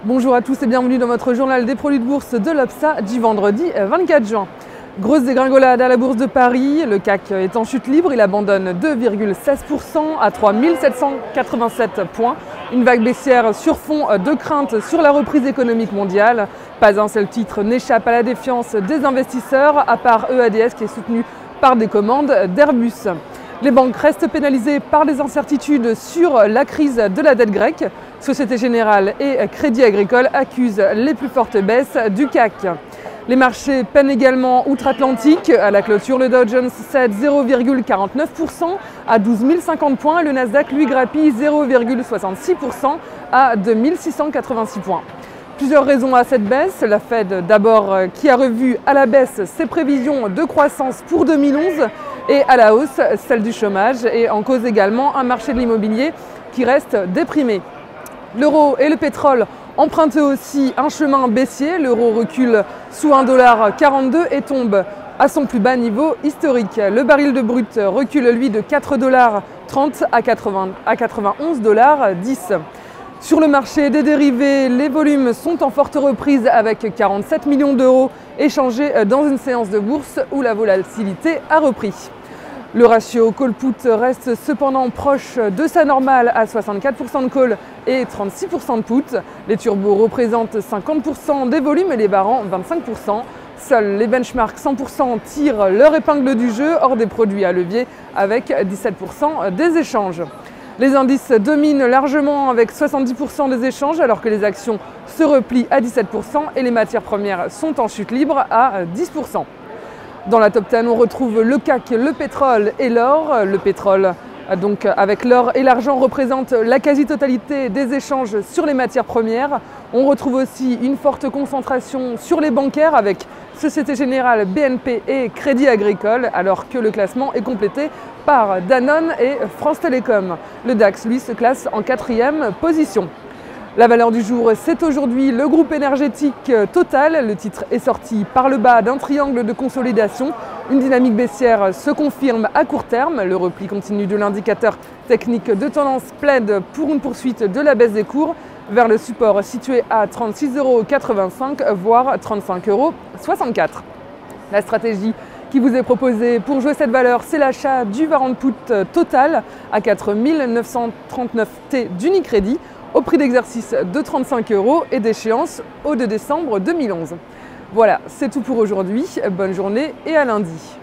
Bonjour à tous et bienvenue dans votre journal des produits de bourse de l'Obsa du vendredi 24 juin. Grosse dégringolade à la bourse de Paris, le CAC est en chute libre, il abandonne 2,16% à 3787 points. Une vague baissière sur fond de crainte sur la reprise économique mondiale. Pas un seul titre n'échappe à la défiance des investisseurs, à part EADS qui est soutenu par des commandes d'Airbus. Les banques restent pénalisées par des incertitudes sur la crise de la dette grecque. Société Générale et Crédit Agricole accusent les plus fortes baisses du CAC. Les marchés peinent également outre-Atlantique. À la clôture, le Dow Jones cède 0,49% à 12 050 points. Le Nasdaq, lui, grappille 0,66% à 2686 points. Plusieurs raisons à cette baisse. La Fed d'abord qui a revu à la baisse ses prévisions de croissance pour 2011 et à la hausse celle du chômage et en cause également un marché de l'immobilier qui reste déprimé. L'euro et le pétrole empruntent aussi un chemin baissier. L'euro recule sous 1,42 $ et tombe à son plus bas niveau historique. Le baril de brut recule lui de 4,30 $ à 91,10 $. Sur le marché des dérivés, les volumes sont en forte reprise avec 47 millions d'euros échangés dans une séance de bourse où la volatilité a repris. Le ratio call-put reste cependant proche de sa normale à 64% de call et 36% de put. Les turbos représentent 50% des volumes et les barrants 25%. Seuls les benchmarks 100% tirent leur épingle du jeu hors des produits à levier avec 17% des échanges. Les indices dominent largement avec 70% des échanges alors que les actions se replient à 17% et les matières premières sont en chute libre à 10%. Dans la top 10, on retrouve le CAC, le pétrole et l'or. Le pétrole, donc avec l'or et l'argent, représente la quasi-totalité des échanges sur les matières premières. On retrouve aussi une forte concentration sur les bancaires avec Société Générale, BNP et Crédit Agricole, alors que le classement est complété par Danone et France Télécom. Le DAX, lui, se classe en 4e position. La valeur du jour, c'est aujourd'hui le groupe énergétique Total. Le titre est sorti par le bas d'un triangle de consolidation. Une dynamique baissière se confirme à court terme. Le repli continu de l'indicateur technique de tendance plaide pour une poursuite de la baisse des cours vers le support situé à 36,85 €, voire 35,64 €. La stratégie qui vous est proposée pour jouer cette valeur, c'est l'achat du warrant put Total à 4 939 T d'Unicredit au prix d'exercice de 35 € et d'échéance au 2 décembre 2011. Voilà, c'est tout pour aujourd'hui. Bonne journée et à lundi.